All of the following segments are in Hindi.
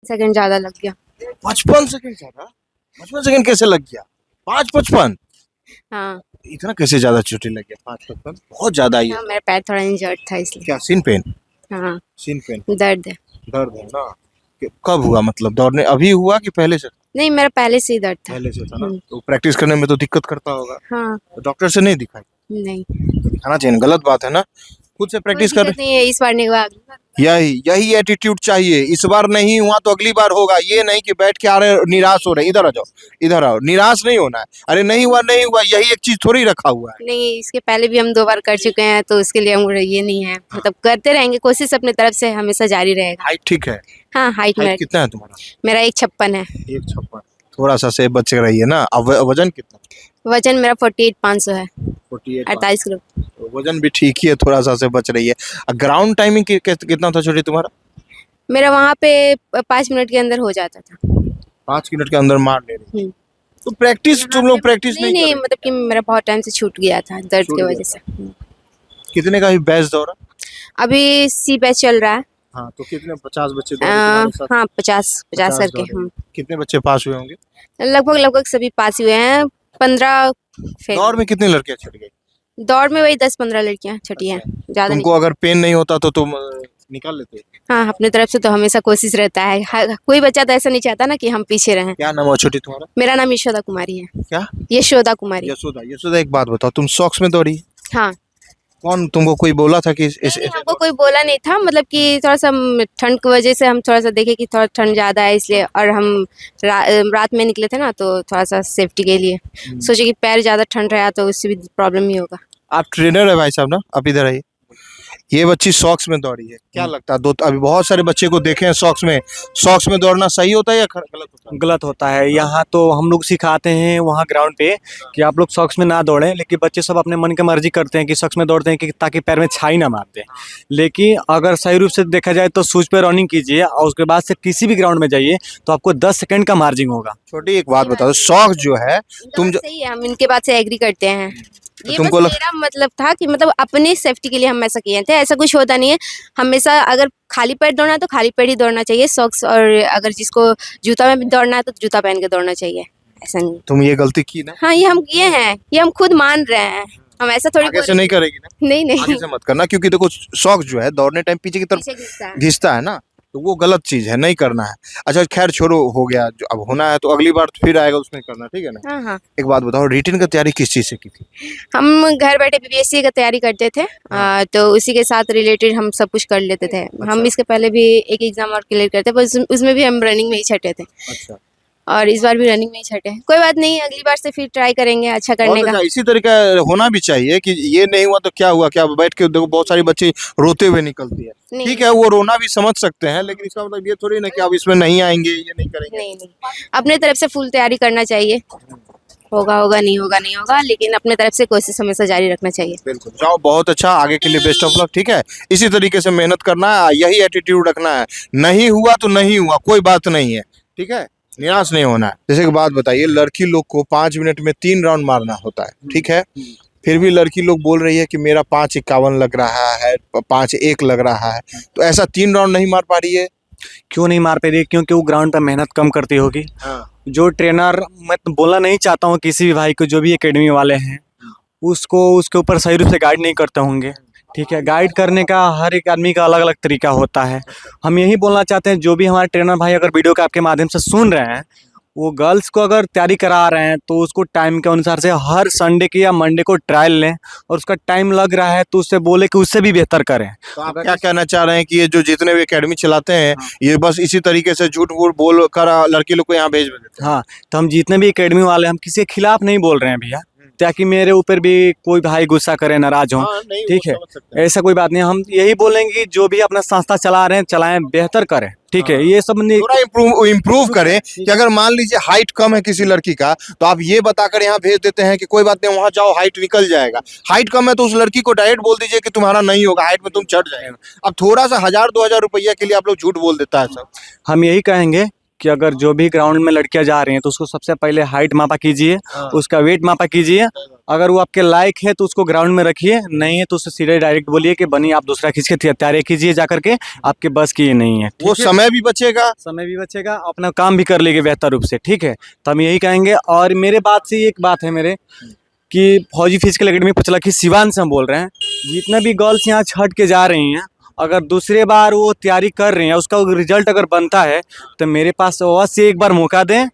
सेकंड ज्यादा लग गया। 55 सेकंड ज्यादा? 55 सेकंड कैसे लग गया? 5:55? हाँ इतना कैसे ज्यादा चोटी लग गया? 5:55 बहुत ज्यादा ही है। हाँ, मेरा पैर थोड़ा इंजर्ड था इसलिए। क्या सीन पेन? हाँ सीन पेन, दर्द है। दर्द है ना? कब हुआ, मतलब दौड़ने अभी हुआ कि पहले से? नहीं, मेरा पहले से ही दर्द था। पहले से था ना, तो प्रैक्टिस करने में तो दिक्कत करता होगा। हाँ तो डॉक्टर से नहीं दिखाई? नहीं, तो दिखाना चाहिए, गलत बात है ना, खुद से कोई प्रैक्टिस कर। दिक्कत नहीं है, इस बार नहीं हुआ, अगली बार। यही यही एटीट्यूड चाहिए। इस बार नहीं हुआ तो अगली बार होगा, ये नहीं कि बैठ के आ रहे निराश हो रहे। इधर आ जाओ, इधर आओ, निराश नहीं होना है। अरे नहीं हुआ नहीं हुआ, यही एक चीज थोड़ी रखा हुआ है। नहीं, इसके पहले भी हम 2 बार कर चुके हैं, तो उसके लिए हम ये नहीं है, मतलब करते रहेंगे, कोशिश अपने तरफ से हमेशा जारी रहेगा। हाइट ठीक है? हाँ, हाइट हाइट कितना है तुम्हारा? मेरा 1.56 है। 1:56? थोड़ा सा से बच रही है ना। अब वजन कितना? वजन मेरा 48,500 है, 48? 48 किलो। तो वजन भी ठीक ही है, थोड़ा सा से बच रही है। ग्राउंड टाइमिंग कितना था छोटी तुम्हारा? मेरा वहाँ पे 5 मिनट के अंदर हो जाता था। 5 मिनट के अंदर मार ले रही। हम्म। तो प्रैक्टिस तुम लोग प्रैक्टिस नहीं नहीं नहीं, कर मतलब कि मेरा बहुत टाइम से छूट गया था दर्द छूट की गया वजह से। रहे? कितने का ही बैच दौड़ा? अभी सी बैच चल रहा है। हाँ, तो कितने 50 बच्चे दौड़े तुम्हारे साथ? हाँ, 50 करके। दौड़े। कितने बच्चे पास हुए होंगे? लगभग सभी पास हुए हैं, 15 फेल। दौड़ में कितनी लड़कियां छूट गई? दौड़ में वही 10-15 लड़कियां छठी हैं, अच्छा। ज्यादा तुमको नहीं। अगर पेन नहीं होता तो तुम निकाल लेते? हाँ, अपने तरफ से तो हमेशा कोशिश रहता है, कोई बच्चा तो ऐसा नहीं चाहता ना कि हम पीछे रहें। क्या नाम है छोटी तुम्हारा? मेरा नाम यशोदा कुमारी है। क्या? यशोदा कुमारी। यशोदा। यशोदा, एक बात बताओ, तुम सॉक्स में दौड़ी? हाँ। कौन तुमको कोई बोला था कि नहीं, हमको कोई बोला नहीं था, मतलब कि थोड़ा सा ठंड की वजह से हम थोड़ा सा देखे कि थोड़ा ठंड ज्यादा है इसलिए, और हम रात में निकले थे ना, तो थोड़ा सा सेफ्टी के लिए सोचे कि पैर ज्यादा ठंड रहा तो उससे भी प्रॉब्लम ही होगा। आप ट्रेनर है भाई साहब ना? आप इधर आइए। ये बच्ची सॉक्स में दौड़ी है, क्या लगता है? अभी बहुत सारे बच्चे को देखे हैं सॉक्स में। सॉक्स में दौड़ना सही होता है या गलत होता है? गलत होता है। यहाँ तो हम लोग सिखाते हैं वहाँ ग्राउंड पे कि आप लोग सॉक्स में ना दौड़ें, लेकिन बच्चे सब अपने मन की मर्जी करते हैं कि सॉक्स में दौड़ते हैं कि ताकि पैर में छाई ना मार दें। लेकिन अगर सही रूप से देखा जाए तो शूज पे रनिंग कीजिए और उसके बाद से किसी भी ग्राउंड में जाइए तो आपको 10 सेकंड का मार्जिंग होगा। छोटी एक बात बता दो, सॉक्स जो है तुम जो सही है, हम इनके बात से एग्री करते हैं। ये बस तुमको मेरा मतलब था कि मतलब अपनी सेफ्टी के लिए हम ऐसा किए थे, ऐसा कुछ होता नहीं है। हमेशा अगर खाली पैर दौड़ना है तो खाली पैर ही दौड़ना चाहिए, सॉक्स, और अगर जिसको जूता में दौड़ना है तो जूता पहन के दौड़ना चाहिए, ऐसा नहीं। तुम ये गलती की ना? हाँ, ये हम किए हैं, ये हम खुद मान रहे हैं, हम ऐसा थोड़ी आगे से नहीं करेगी ना? नहीं नहीं, आगे से मत करना, क्योंकि देखो सॉक्स जो है दौड़ने टाइम पीछे की तरफ पीछे घिसता है। घिसता है ना, तो वो गलत चीज है, नहीं करना है। अच्छा खैर छोड़ो, हो गया जो अब होना है, तो अगली बार फिर आएगा उसमें करना, ठीक है ना? हाँ हाँ, एक बात बताओ, रिटन का तैयारी किस चीज से की थी? हम घर बैठे बीपीएससी का तैयारी करते थे, तो उसी के साथ रिलेटेड हम सब कुछ कर लेते थे। हम इसके पहले भी एक एग्जाम और क्लियर करते, पर उसमें भी हम रनिंग में ही छटे थे, अच्छा। और इस बार भी रनिंग में ही छटे हैं। कोई बात नहीं, अगली बार से फिर ट्राई करेंगे अच्छा करने का। इसी तरीका होना भी चाहिए कि ये नहीं हुआ तो क्या हुआ, क्या बैठ के देखो बहुत सारी बच्ची रोते हुए निकलती है। नहीं। ठीक है, वो रोना भी समझ सकते हैं, लेकिन इसका मतलब ये थोड़ी ना कि आप इसमें नहीं आएंगे, ये नहीं करेंगे। नहीं नहीं, अपने तरफ से फुल तैयारी करना चाहिए। होगा होगा, नहीं होगा नहीं होगा, लेकिन अपने तरफ से कोशिश हमेशा जारी रखना चाहिए। बिल्कुल, जाओ, बहुत अच्छा, आगे के लिए बेस्ट ऑफ लक। ठीक है, इसी तरीके से मेहनत करना है, यही एटीट्यूड रखना है। नहीं हुआ तो नहीं हुआ, कोई बात नहीं है, ठीक है, निराश नहीं होना है। जैसे कि बात बताइए, लड़की लोग को 5 मिनट में 3 राउंड मारना होता है, ठीक है, फिर भी लड़की लोग बोल रही है कि मेरा 5:51 लग रहा है, 5:01 लग रहा है, तो ऐसा 3 राउंड नहीं मार पा रही है? क्यों नहीं मार पा रही? क्योंकि वो ग्राउंड पर मेहनत कम करती होगी। जो ट्रेनर, मैं तो बोलना नहीं चाहता हूँ किसी भी भाई को, जो भी एकेडमी वाले हैं उसको उसके ऊपर सही रूप से गाइड नहीं करते होंगे। ठीक है, गाइड करने का हर एक आदमी का अलग अलग तरीका होता है। हम यही बोलना चाहते हैं, जो भी हमारे ट्रेनर भाई अगर वीडियो के आपके माध्यम से सुन रहे हैं, वो गर्ल्स को अगर तैयारी करा रहे हैं तो उसको टाइम के अनुसार से हर संडे की या मंडे को ट्रायल लें, और उसका टाइम लग रहा है तो उससे बोले कि उससे भी बेहतर करें। तो आप क्या कहना चाह रहे हैं कि ये जो जितने भी एकेडमी चलाते हैं, ये बस इसी तरीके से झूठ वूठ बोल कर लड़की लोग को यहाँ भेज देते हैं? हाँ, तो हम जितने भी एकेडमी वाले, हम किसी के खिलाफ नहीं बोल रहे हैं भैया, ताकि मेरे ऊपर भी कोई भाई गुस्सा करे, नाराज हो। हाँ, नहीं, ठीक वो है, समझ सकते हैं। ऐसा कोई बात नहीं। हम यही बोलेंगे कि जो भी अपना संस्था चला रहे हैं चलाएं, बेहतर करें। ठीक है, ये सब नहीं, थोड़ा इम्प्रूव करें कि अगर मान लीजिए हाइट कम है किसी लड़की का, तो आप ये बताकर यहाँ भेज देते हैं कि कोई बात नहीं, वहाँ जाओ, हाइट निकल जाएगा। हाइट कम है तो उस लड़की को डायरेक्ट बोल दीजिए कि तुम्हारा नहीं होगा, हाइट में तुम चढ़ जाएगा। अब थोड़ा सा 1000-2000 रुपया के लिए आप लोग झूठ बोल देता है सब। हम यही कहेंगे कि अगर जो भी ग्राउंड में लड़कियां जा रही हैं तो उसको सबसे पहले हाइट मापा कीजिए, उसका वेट मापा कीजिए, अगर वो आपके लायक है तो उसको ग्राउंड में रखिए, नहीं है तो उससे सीधे डायरेक्ट बोलिए कि बनी आप दूसरा खींच के तैयारी कीजिए जा करके, आपके बस की ये नहीं है। वो समय भी बचेगा। समय भी बचेगा, अपना काम भी कर लेंगे बेहतर रूप से, ठीक है। तो हम यही कहेंगे। और मेरे बात से एक बात है मेरे कि फौजी फिजिकल एकेडमी पुचलखी सिवान से हम बोल रहे हैं, जितने भी गर्ल्स यहाँ छट के जा रही हैं, अगर दूसरे बार वो तैयारी कर रही हैं, उसका रिजल्ट अगर बनता है तो मेरे पास अवश्य एक बार मौका दें,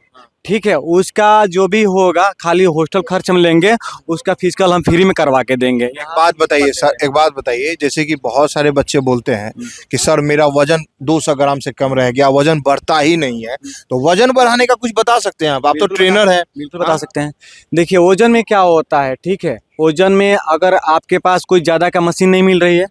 ठीक है। उसका जो भी होगा खाली हॉस्टल खर्च हम लेंगे, उसका फिजिकल हम फ्री में करवा के देंगे। एक बात बताइए सर, एक बात बताइए, जैसे कि बहुत सारे बच्चे बोलते हैं कि सर मेरा वजन 200 ग्राम से कम रह गया, वजन बढ़ता ही नहीं है, तो वजन बढ़ाने का कुछ बता सकते हैं आप तो ट्रेनर है। बिल्कुल बता सकते हैं। देखिए वजन में क्या होता है, ठीक है। वजन में अगर आपके पास कोई ज़्यादा का मशीन नहीं मिल रही है,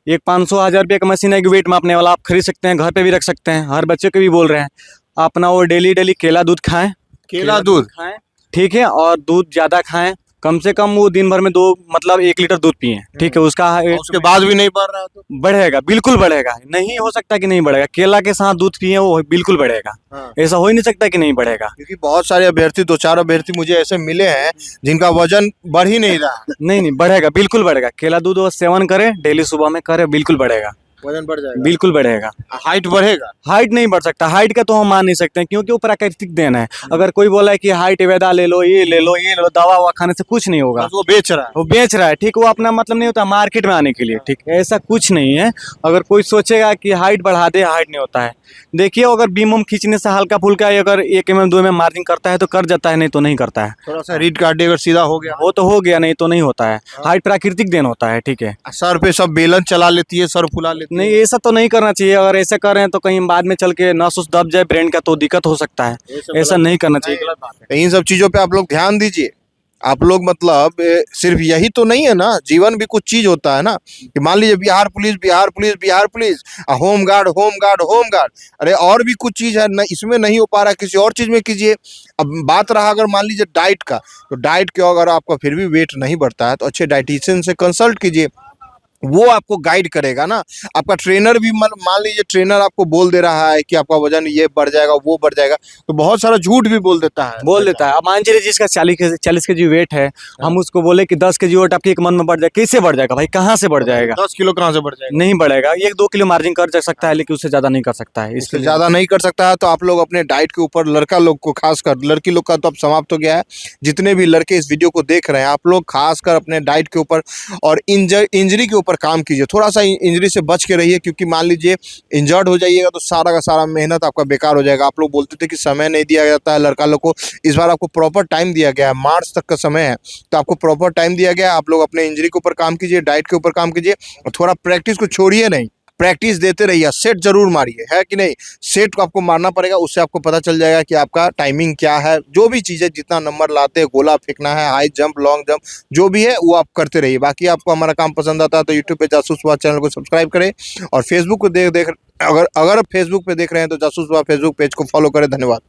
एक 500-1000 रुपये का मशीन है कि वेट मापने वाला, आप खरीद सकते हैं, घर पे भी रख सकते हैं। हर बच्चे को भी बोल रहे हैं अपना वो डेली केला दूध खाएं, केला दूध खाएं, ठीक है। और दूध ज़्यादा खाएं, कम से कम वो दिन भर में 1 लीटर दूध पिए, ठीक है। उसका उसके बाद भी नहीं बढ़ रहा तो बढ़ेगा, बिल्कुल बढ़ेगा। नहीं हो सकता कि नहीं बढ़ेगा, केला के साथ दूध पिए वो बिल्कुल बढ़ेगा। ऐसा हो ही नहीं सकता कि नहीं बढ़ेगा। क्योंकि बहुत सारे अभ्यर्थी, 2-4 अभ्यर्थी मुझे ऐसे मिले हैं जिनका वजन बढ़ ही नहीं रहा। नहीं बढ़ेगा, बिल्कुल बढ़ेगा। केला दूध वो सेवन करें, डेली सुबह में करें, बिल्कुल बढ़ेगा, वजन बढ़ जाएगा, बिल्कुल बढ़ेगा। हाइट बढ़ेगा। हाइट नहीं बढ़ सकता, हाइट का तो हम मान नहीं सकते हैं, क्योंकि वो प्राकृतिक देन है। अगर कोई बोला है कि हाइट वेदा ले लो, ये ले लो, ये ले लो, दवा ववा खाने से कुछ नहीं होगा। बस वो बेच रहा है। वो बेच रहा है, ठीक। वो अपना मतलब नहीं होता मार्केट में आने के लिए, ठीक। ऐसा कुछ नहीं है। अगर कोई सोचेगा कि हाइट बढ़ा दे, हाइट नहीं होता है। देखिए अगर बीम उम खींचने से हल्का फुल्का अगर 1 mm 2 mm मार्जिन करता है तो कर जाता है, नहीं तो नहीं करता है। थोड़ा सा रीड काट अगर सीधा हो गया वो तो हो गया, नहीं तो नहीं होता है। हाइट प्राकृतिक देन होता है, ठीक है। सर पे सब बेलन चला लेती है, सर फुला लेती है। नहीं ऐसा तो नहीं करना चाहिए। अगर ऐसा कर रहे हैं तो कहीं बाद में चल के नस उस दब जाए ब्रेन का, तो दिक्कत हो सकता है। ऐसा नहीं करना चाहिए, गलत बात है। इन सब चीजों पे आप लोग ध्यान दीजिए। आप लोग मतलब सिर्फ यही तो नहीं है ना, जीवन भी कुछ चीज होता है ना, कि मान लीजिए Bihar police, Bihar police, Bihar police, home guard, home guard, home guard, अरे और भी कुछ चीज है ना, इसमें नहीं हो पा रहा, किसी और चीज में कीजिए। अब बात रहा अगर मान लीजिए डाइट का, तो डाइट के अगर आपका फिर भी वेट नहीं बढ़ता है तो अच्छे डाइटिशियन से कंसल्ट कीजिए, वो आपको गाइड करेगा ना। आपका ट्रेनर भी मान लीजिए ट्रेनर आपको बोल दे रहा है कि आपका वजन ये बढ़ जाएगा, वो बढ़ जाएगा, तो बहुत सारा झूठ भी बोल देता है। बोल देता है। अब मान लीजिए जिसका 40 kg वेट है, हम उसको बोले कि 10 kg वेट आपके एक मंथ में बढ़ जाएगा, कैसे बढ़ जाएगा भाई, कहाँ से बढ़ जाएगा? 10 किलो कहाँ से बढ़ जाएगा? नहीं बढ़ेगा। 1-2 किलो मार्जिन कर जा सकता है, लेकिन उससे ज्यादा नहीं कर सकता है। इससे ज्यादा नहीं कर सकता है। तो आप लोग अपने डाइट के ऊपर, लड़का लोग को खासकर, लड़की लोग का तो अब समाप्त हो गया है, जितने भी लड़के इस वीडियो को देख रहे हैं आप लोग खासकर अपने डाइट के ऊपर और इंजरी के ऊपर काम कीजिए। थोड़ा सा इंजरी से बच के रहिए, क्योंकि मान लीजिए इंजर्ड हो जाइएगा तो सारा का सारा मेहनत आपका बेकार हो जाएगा। आप लोग बोलते थे कि समय नहीं दिया जाता है लड़का लोग को, इस बार आपको प्रॉपर टाइम दिया गया है, मार्च तक का समय है, तो आपको प्रॉपर टाइम दिया गया है। आप लोग अपने इंजरी के ऊपर काम कीजिए, डाइट के ऊपर काम कीजिए, और थोड़ा प्रैक्टिस को छोड़िए नहीं, प्रैक्टिस देते रहिए, सेट जरूर मारिए, है कि नहीं। सेट को आपको मारना पड़ेगा, उससे आपको पता चल जाएगा कि आपका टाइमिंग क्या है। जो भी चीज़ें, जितना नंबर लाते हैं, गोला फेंकना है, हाई जंप, लॉन्ग जंप, जो भी है वो आप करते रहिए। बाकी आपको हमारा काम पसंद आता है तो यूट्यूब पे जासूस वाह चैनल को सब्सक्राइब करें, और फेसबुक को अगर फेसबुक पे देख रहे हैं तो जासूस वाह फेसबुक पेज को फॉलो करें। धन्यवाद।